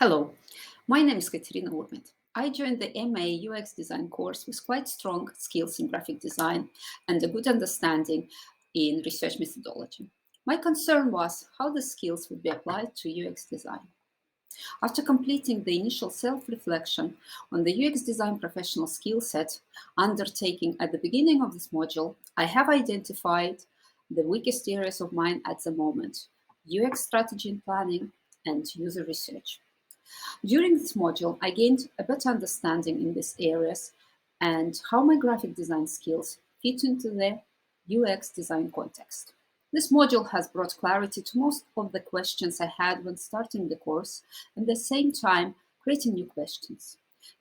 Hello, my name is Jekaterina Urmet. I joined the MA UX design course with quite strong skills in graphic design and a good understanding in research methodology. My concern was how the skills would be applied to UX design. After completing the initial self-reflection on the UX design professional skill set undertaking at the beginning of this module, I have identified the weakest areas of mine at the moment: UX strategy and planning and user research. During this module, I gained a better understanding in these areas and how my graphic design skills fit into the UX design context. This module has brought clarity to most of the questions I had when starting the course, and at the same time creating new questions.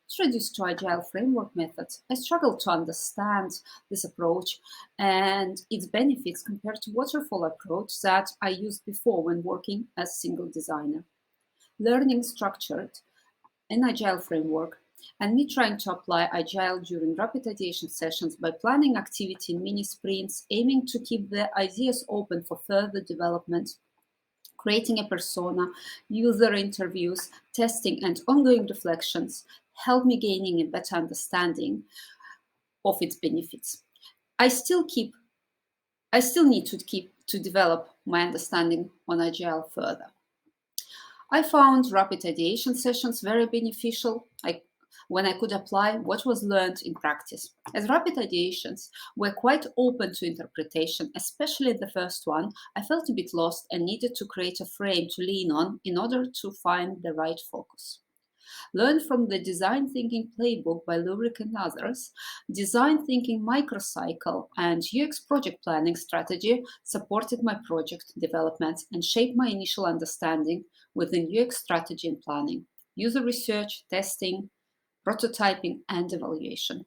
Introduced to Agile framework methods, I struggled to understand this approach and its benefits compared to waterfall approach that I used before when working as single designer. Learning structured an Agile framework, and me trying to apply Agile during rapid ideation sessions by planning activity in mini sprints, aiming to keep the ideas open for further development, creating a persona, user interviews, testing, and ongoing reflections helped me gaining a better understanding of its benefits. I still need to develop my understanding on Agile further. I found rapid ideation sessions very beneficial when I could apply what was learned in practice. As rapid ideations were quite open to interpretation, especially the first one, I felt a bit lost and needed to create a frame to lean on in order to find the right focus. Learn from the Design Thinking Playbook by Lubric and others, Design Thinking Microcycle and UX Project Planning Strategy supported my project development and shaped my initial understanding within UX strategy and planning, user research, testing, prototyping, and evaluation.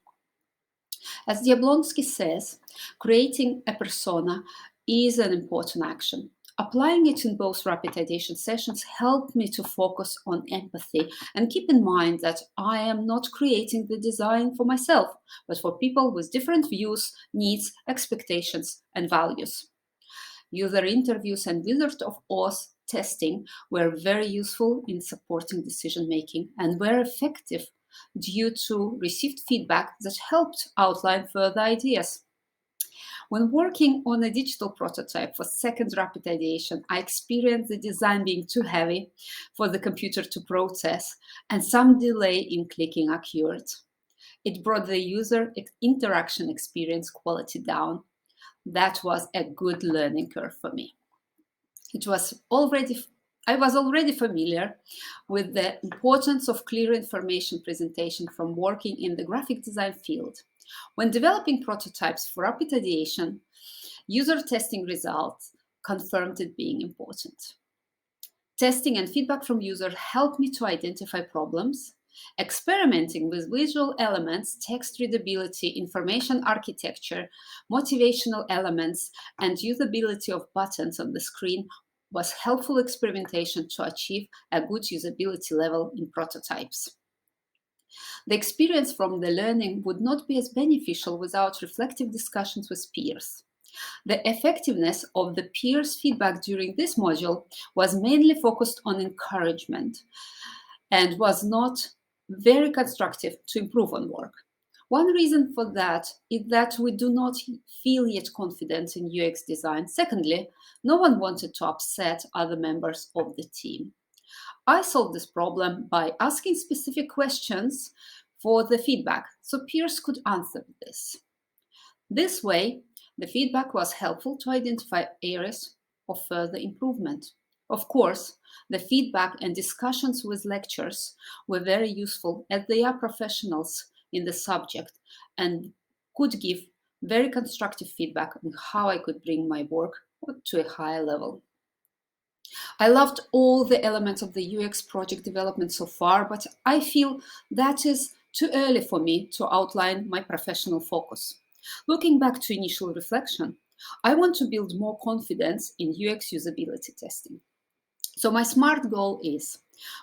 As Jablonski says, creating a persona is an important action. Applying it in both rapid ideation sessions helped me to focus on empathy and keep in mind that I am not creating the design for myself, but for people with different views, needs, expectations, and values. User interviews and Wizard of Oz testing were very useful in supporting decision-making and were effective due to received feedback that helped outline further ideas. When working on a digital prototype for second rapid ideation, I experienced the design being too heavy for the computer to process and some delay in clicking occurred. It brought the user interaction experience quality down. That was a good learning curve for me. I was already familiar with the importance of clear information presentation from working in the graphic design field. When developing prototypes for rapid ideation, user testing results confirmed it being important. Testing and feedback from users helped me to identify problems. Experimenting with visual elements, text readability, information architecture, motivational elements, and usability of buttons on the screen was helpful experimentation to achieve a good usability level in prototypes. The experience from the learning would not be as beneficial without reflective discussions with peers. The effectiveness of the peers' feedback during this module was mainly focused on encouragement and was not very constructive to improve on work. One reason for that is that we do not feel yet confident in UX design. Secondly, no one wanted to upset other members of the team. I solved this problem by asking specific questions for the feedback so peers could answer this. This way, the feedback was helpful to identify areas of further improvement. Of course, the feedback and discussions with lecturers were very useful as they are professionals in the subject and could give very constructive feedback on how I could bring my work to a higher level. I loved all the elements of the UX project development so far, but I feel that is too early for me to outline my professional focus. Looking back to initial reflection, I want to build more confidence in UX usability testing. So my SMART goal is,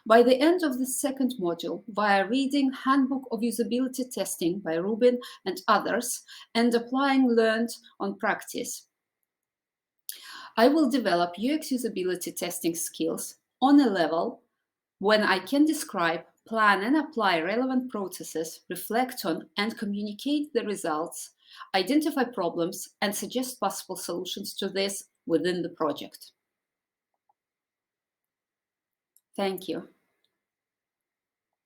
by the end of the second module, via reading Handbook of Usability Testing by Rubin and others, and applying learned on practice, I will develop UX usability testing skills on a level when I can describe, plan, and apply relevant processes, reflect on and communicate the results, identify problems, and suggest possible solutions to this within the project. Thank you.